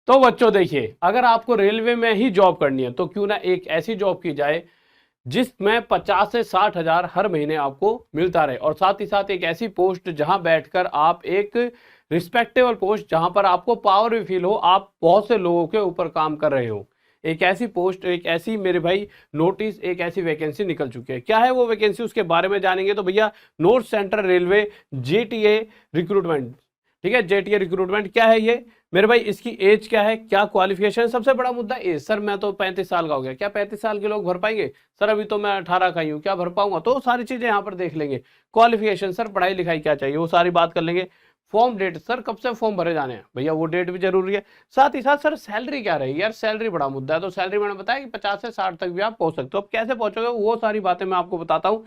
तो बच्चों देखिए, अगर आपको रेलवे में ही जॉब करनी है तो क्यों ना एक ऐसी जॉब की जाए जिसमें 50 से 60 हजार हर महीने आपको मिलता रहे, और साथ ही साथ एक ऐसी पोस्ट जहां बैठकर आप एक रिस्पेक्टेबल पोस्ट, जहां पर आपको पावर भी फील हो, आप बहुत से लोगों के ऊपर काम कर रहे हो। एक ऐसी पोस्ट, एक ऐसी मेरे भाई नोटिस, एक ऐसी वैकेंसी निकल चुकी है। क्या है वो वैकेंसी, उसके बारे में जानेंगे। तो भैया north central railway JTA recruitment, ठीक है, जेटीए रिक्रूटमेंट क्या है ये मेरे भाई, इसकी एज क्या है, क्या क्वालिफिकेशन। सबसे बड़ा मुद्दा एज। सर मैं तो 35 साल का हो गया, क्या 35 साल के लोग भर पाएंगे। सर अभी तो मैं 18 का ही हूँ, क्या भर पाऊंगा। तो सारी चीजें यहाँ पर देख लेंगे। क्वालिफिकेशन, सर पढ़ाई लिखाई क्या चाहिए, वो सारी बात कर लेंगे। फॉर्म डेट, सर कब से फॉर्म भरे जाने हैं, भैया वो डेट भी जरूरी है। साथ ही साथ सर सैलरी क्या रहेगी, यार सैलरी बड़ा मुद्दा है। तो सैलरी मैंने बताया कि 50 से 60 तक भी आप पहुंच सकते हो। अब कैसे पहुंचोगे वो सारी बातें मैं आपको बताता हूँ।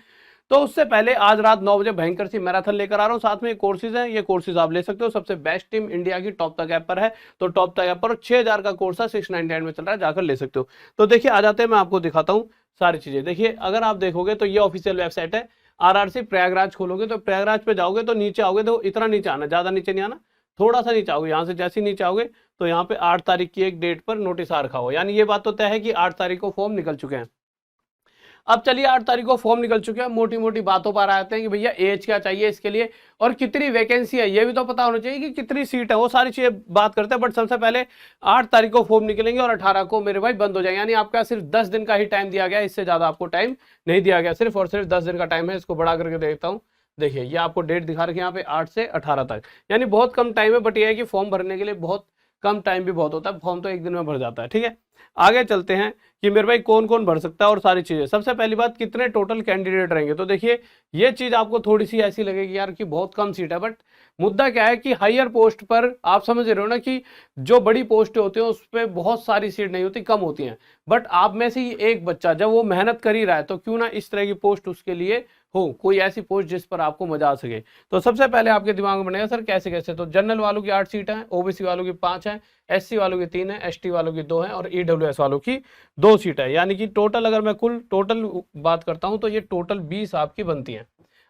तो उससे पहले आज रात 9 बजे भयंकर सी मैराथन लेकर आ रहा हूँ, साथ में कोर्सेज हैं। ये कोर्सेज आप ले सकते हो, सबसे बेस्ट टीम इंडिया की टॉप तक ऐप पर है। तो टॉप तक ऐप पर 6000 का कोर्स है, 699 में चल रहा है, जाकर ले सकते हो। तो देखिए आ जाते हैं, मैं आपको दिखाता हूँ सारी चीजें। देखिए अगर आप देखोगे तो ये ऑफिशियल वेबसाइट है आरआरसी प्रयागराज। खोलोगे तो प्रयागराज पे जाओगे तो नीचे आओगे तो इतना नीचे आना, ज्यादा नीचे नहीं आना, थोड़ा सा नीचे आओगे। यहाँ से जैसे नीचे आओगे तो यहाँ पे 8 तारीख की एक डेट पर नोटिस आ रखा हो, यानी ये बात तो तय है कि 8 तारीख को फॉर्म निकल चुके हैं। अब चलिए 8 तारीख को फॉर्म निकल चुके हैं, मोटी मोटी बातों पर आते हैं कि भैया एज क्या चाहिए इसके लिए और कितनी वैकेंसी है, ये भी तो पता होना चाहिए कि कितनी सीट है, वो सारी चीजें बात करते हैं। बट सबसे पहले 8 तारीख को फॉर्म निकलेंगे और 18 को मेरे भाई बंद हो जाएंगे, यानी आपका सिर्फ 10 दिन का ही टाइम दिया गया, इससे ज्यादा आपको टाइम नहीं दिया गया, सिर्फ और सिर्फ 10 दिन का टाइम है। इसको बढ़ा करके देखता हूँ, देखिए ये आपको डेट दिखा रखी है यहाँ पे 8 से 18 तक, यानी बहुत कम टाइम है। बट ये है कि फॉर्म भरने के लिए बहुत कम टाइम भी बहुत होता है, फॉर्म तो एक दिन में भर जाता है। ठीक है, आगे चलते हैं कि मेरे भाई कौन कौन भर सकता है और सारी चीजें। सबसे पहली बात, कितने टोटल कैंडिडेट रहेंगे। तो देखिए ये चीज आपको थोड़ी सी ऐसी लगेगी यार कि बहुत कम सीट है, बट मुद्दा क्या है कि हायर पोस्ट पर आप समझ रहे हो ना कि जो बड़ी पोस्ट होती है उस पर बहुत सारी सीट नहीं होती, कम होती हैं। बट आप में से ही एक बच्चा जब वो मेहनत कर ही रहा है तो क्यों ना इस तरह की पोस्ट उसके लिए हो, कोई ऐसी पोस्ट जिस पर आपको मजा आ सके। तो सबसे पहले आपके दिमाग में बनेगा सर कैसे कैसे। तो जनरल वालों की 8 सीट है, ओबीसी वालों की 5 है, एससी वालों की 3 है, एसटी वालों की 2 है और ईडब्ल्यूएस वालों की 2 सीट है। यानी कि टोटल अगर मैं कुल टोटल बात करता हूं तो ये टोटल 20 आपकी बनती है।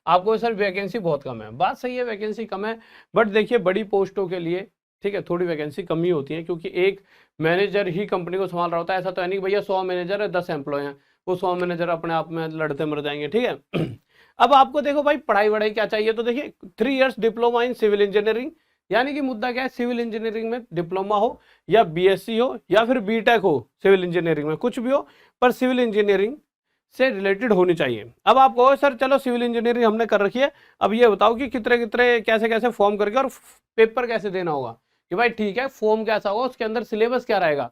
आपको सर वैकेंसी बहुत कम है, बात सही है वैकेंसी कम है, बट देखिए बड़ी पोस्टों के लिए ठीक है थोड़ी वैकेंसी कम ही होती है, क्योंकि एक मैनेजर ही कंपनी को संभाल रहा होता है। ऐसा तो है नहीं भैया 100 मैनेजर है 10 एम्प्लॉय हैं, वो 100 मैनेजर अपने आप में लड़ते मर जाएंगे। ठीक है अब आपको देखो भाई पढ़ाई वढ़ाई क्या चाहिए। तो देखिए 3 years diploma in civil engineering, यानी कि मुद्दा क्या है, सिविल इंजीनियरिंग में डिप्लोमा हो या बीएससी हो या फिर बीटेक हो, सिविल इंजीनियरिंग में कुछ भी हो, पर सिविल इंजीनियरिंग से रिलेटेड होनी चाहिए। अब आप कहो सर चलो सिविल इंजीनियरिंग हमने कर रखी है, अब ये बताओ कि कितने कितने कैसे कैसे फॉर्म करके और पेपर कैसे देना होगा। कि भाई ठीक है फॉर्म कैसा होगा, उसके अंदर सिलेबस क्या रहेगा।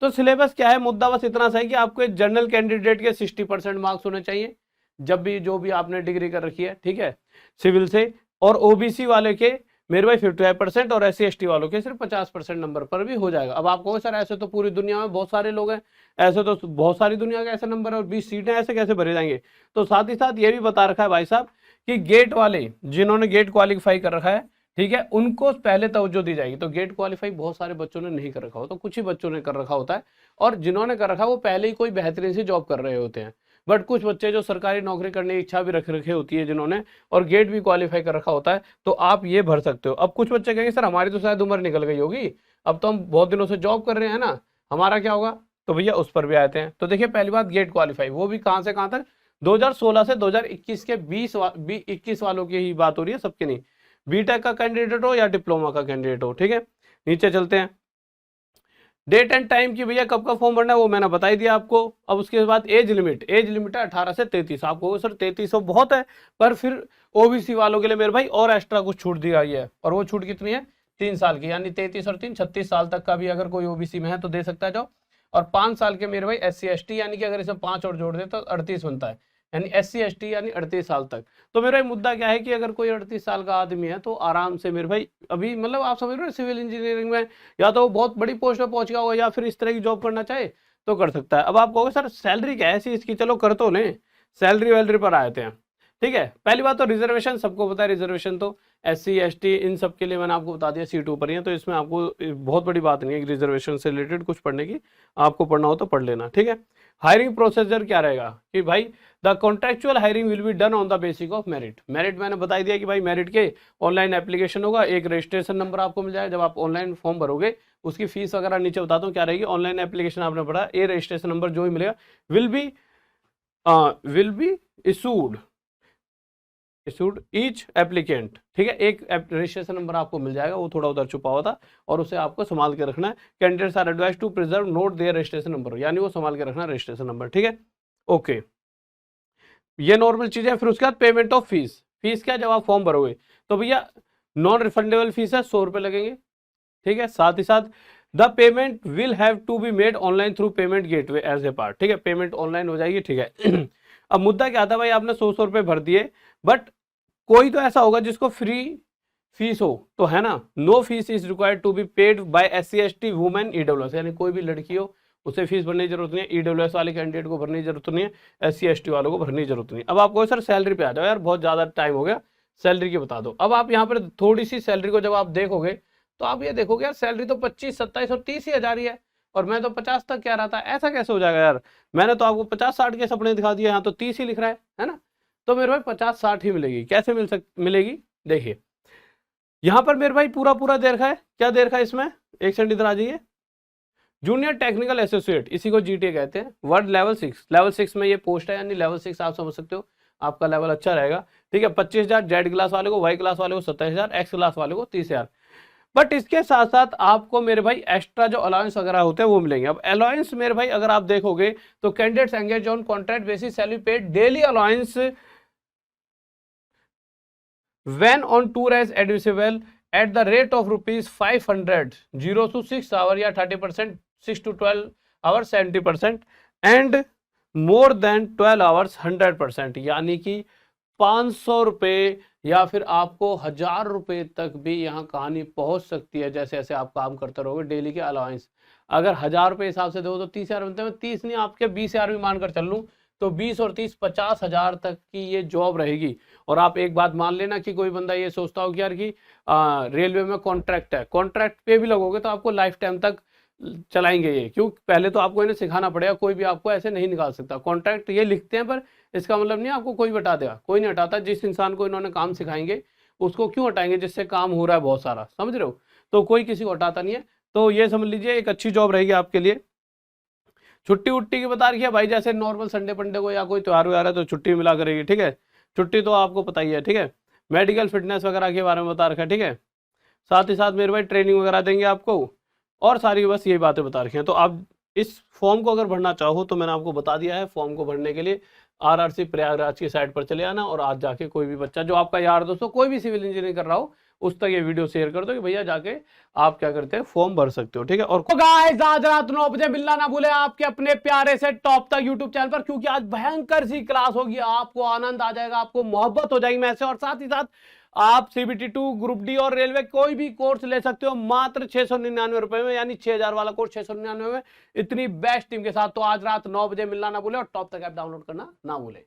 तो सिलेबस क्या है, मुद्दा बस इतना सा है कि आपको जनरल कैंडिडेट के 60% मार्क्स होने चाहिए जब भी जो भी आपने डिग्री कर रखी है, ठीक है, सिविल से। और ओबीसी वाले के मेरे भाई 55% और SC ST वालों के सिर्फ 50% नंबर पर भी हो जाएगा। अब आप कहो सर ऐसे तो पूरी दुनिया में बहुत सारे लोग हैं, ऐसे तो बहुत सारी दुनिया के ऐसे नंबर है और 20 सीटें ऐसे कैसे भरे जाएंगे। तो साथ ही साथ ये भी बता रखा है भाई साहब कि गेट वाले जिन्होंने गेट क्वालिफाई कर रखा है, ठीक है, उनको पहले तवज्जो दी जाएगी। तो गेट क्वालिफाई बहुत सारे बच्चों ने नहीं कर रखा हो, तो कुछ ही बच्चों ने कर रखा होता है, और जिन्होंने कर रखा वो पहले ही कोई बेहतरीन सी जॉब कर रहे होते हैं। बट कुछ बच्चे जो सरकारी नौकरी करने की इच्छा भी रख रखी होती है जिन्होंने, और गेट भी क्वालिफाई कर रखा होता है, तो आप ये भर सकते हो। अब कुछ बच्चे कहेंगे सर हमारी तो शायद उम्र निकल गई होगी, अब तो हम बहुत दिनों से जॉब कर रहे हैं ना, हमारा क्या होगा। तो भैया उस पर भी आते हैं। तो देखिए पहली बात गेट क्वालिफाई, वो भी कहां से कहां तक, 2016 से 2021 के 21 वालों की ही बात हो रही है, सबके नहीं। बीटेक का कैंडिडेट हो या डिप्लोमा का कैंडिडेट हो। ठीक है, नीचे चलते हैं। डेट एंड टाइम की भैया कब का फॉर्म भरना है वो मैंने बता ही दिया आपको। अब उसके बाद एज लिमिट है 18 से 33। आपको सर 33 तो बहुत है, पर फिर ओबीसी वालों के लिए मेरे भाई और एक्स्ट्रा कुछ छूट दी गई है, और वो छूट कितनी है, 3 साल की, यानी 33 और 3 36 साल तक का भी अगर कोई ओबीसी में है तो दे सकता है जो। और 5 साल के मेरे भाई SC ST, यानी कि अगर इसमें 5 और जोड़ दे तो 38 बनता है, यानी SC ST यानी 38 साल तक। तो मेरा मुद्दा क्या है कि अगर कोई 38 साल का आदमी है तो आराम से मेरे भाई अभी मतलब आप समझ रहे हो सिविल इंजीनियरिंग में या तो वो बहुत बड़ी पोस्ट पे पहुंच गया होगा या फिर इस तरह की जॉब करना चाहे तो कर सकता है। अब आप कहोगे सर सैलरी क्या है ऐसी इसकी, चलो कर तो लें, सैलरी वैलरी पर आते हैं। ठीक है। पहली बात तो रिजर्वेशन सबको पता है, रिजर्वेशन तो SC ST इन सब के लिए मैंने आपको बता दिया सीट ऊपर ही है, तो इसमें आपको बहुत बड़ी बात नहीं है कि रिजर्वेशन से रिलेटेड कुछ पढ़ने की, आपको पढ़ना हो तो पढ़ लेना, ठीक है। हायरिंग प्रोसीजर क्या रहेगा कि भाई the contractual hiring will be done on the basis of merit. Merit मैंने बता दिया कि भाई मेरिट के ऑनलाइन एप्लीकेशन होगा, एक रजिस्ट्रेशन नंबर आपको मिल जाएगा जब आप ऑनलाइन फॉर्म भरोगे, उसकी फीस वगैरह नीचे बताता हूँ क्या रहेगी। ऑनलाइन एप्लीकेशन आपने पढ़ा, ए रजिस्ट्रेशन नंबर जो ही मिलेगा will be issued each applicant, ठीक है। एक रजिस्ट्रेशन नंबर आपको मिल जाएगा, वो थोड़ा उधर छुपा हुआ था और उसे आपको संभाल के रखना है। Candidates are advise to preserve note their registration number, यानी वो संभाल के रखना रजिस्ट्रेशन नंबर, ठीक है। ओके, ये नॉर्मल चीजें। फिर उसके बाद पेमेंट ऑफ फीस। फीस क्या, जब आप फॉर्म भरोगे तो भैया नॉन रिफंडेबल फीस है, 100 रुपए लगेंगे, ठीक है। साथ ही साथ the payment will have to be made online through payment gateway as a part, ठीक है। पेमेंट ऑनलाइन हो जाएगी, ठीक है। अब मुद्दा क्या था भाई, आपने 100 रुपए भर दिए, बट कोई तो ऐसा होगा जिसको फ्री फीस हो, तो है ना, no fees is required to be paid by SC ST women EWS, यानी कोई भी लड़की हो उसे फीस भरने की जरूरत नहीं है, EWS वाले कैंडिडेट को भरने की जरूरत नहीं है, SC ST वालों को भरने की जरूरत नहीं। अब आपको सर सैलरी पे आ जाओ यार, बहुत ज्यादा टाइम हो गया, सैलरी की बता दो। अब आप यहाँ पर थोड़ी सी सैलरी को जब आप देखोगे तो आप ये देखोगे यार सैलरी तो 25, 27 और 30 ही हजार ही है, और मैं तो 50 तक कह रहा था, ऐसा कैसे हो जाएगा यार। मैंने तो आपको 50-60 के सपने दिखा दिए, यहाँ तो 30 ही लिख रहा है ना। तो मेरे भाई 50-60 ही मिलेगी, कैसे मिलेगी, देखिए यहां पर मेरे भाई पूरा दे रखा है, क्या दे रखा है इसमें, एक सेकंड इधर आ जाइए। जूनियर टेक्निकल एसोसिएट, इसी को GTA कहते हैं, वर्ड लेवल 6 में ये पोस्ट है, यानी लेवल 6 आप समझ सकते हो, आपका लेवल अच्छा रहेगा, ठीक है। 25,000 Z क्लास वाले को, Y क्लास वाले को 27,000, X क्लास वाले को 30,000। बट इसके साथ साथ आपको मेरे भाई एक्स्ट्रा जो अलाउंस वगैरह होते हैं वो मिलेंगे। अब अलाउंस मेरे भाई अगर आप देखोगे तो candidates engage on contract basis salary paid daily allowance when on tour as admissible at the rate of rupees 500 0 to 6 hour या 30%, 6 to 12 hours 70% and more than 12 hours 100%, यानी कि 500 रुपए या फिर आपको 1000 रुपए तक भी यहाँ कहानी पहुंच सकती है, जैसे जैसे आप काम करते रहोगे। डेली के अलाउंस अगर 1000 रुपए हिसाब से दो तो 30,000 बनते हैं, 30 नहीं आपके 20,000 भी मानकर चल लूं तो 20 और 30 50,000 तक की ये जॉब रहेगी। और आप एक बात मान लेना कि कोई बंदा ये सोचता हो कि यार कि रेलवे में कॉन्ट्रैक्ट है, कॉन्ट्रैक्ट पे भी लगोगे तो आपको लाइफ टाइम तक चलाएंगे ये, क्यों, पहले तो आपको इन्हें सिखाना पड़ेगा, कोई भी आपको ऐसे नहीं निकाल सकता। कॉन्ट्रैक्ट ये लिखते हैं पर इसका मतलब नहीं आपको कोई भी हटा देगा, कोई नहीं हटाता। जिस इंसान को इन्होंने काम सिखाएंगे उसको क्यों हटाएंगे, जिससे काम हो रहा है बहुत सारा, समझ रहे हो, तो कोई किसी को हटाता नहीं है। तो ये समझ लीजिए एक अच्छी जॉब रहेगी आपके लिए। छुट्टी उट्टी की बता रखी है भाई, जैसे नॉर्मल संडे पंडे को या कोई त्योहार व्योहार है तो छुट्टी मिला करेगी, ठीक है। छुट्टी तो आपको पता ही है, ठीक है। मेडिकल फिटनेस वगैरह के बारे में बता रखा है, ठीक है। साथ ही साथ मेरे भाई ट्रेनिंग वगैरह देंगे आपको, और सारी बस यही बातें बता रखी हैं। तो आप इस फॉर्म को अगर भरना चाहो तो मैंने आपको बता दिया है, फॉर्म को भरने के लिए RRC प्रयागराज की साइट पर चले आना, और आज जाके कोई भी बच्चा जो आपका यार दोस्तों कोई भी सिविल इंजीनियरिंग कर रहा हो उस तक ये वीडियो शेयर कर दो कि भैया जाके आप क्या करते हैं फॉर्म भर सकते हो, ठीक है। और गाइस आज रात 9 बजे मिलना ना भूले आपके अपने प्यारे से टॉप तक यूट्यूब चैनल पर, क्योंकि आज भयंकर सी क्लास होगी, आपको आनंद आ जाएगा, आपको मोहब्बत हो जाएगी मैं से। और साथ ही साथ आप CBT2 ग्रुप डी और रेलवे कोई भी कोर्स ले सकते हो मात्र 699 रुपए में, यानी 6000 वाला कोर्स 699 में, इतनी बेस्ट टीम के साथ। तो आज रात 9 बजे मिलना ना भूले और टॉप तक ऐप डाउनलोड करना ना भूले।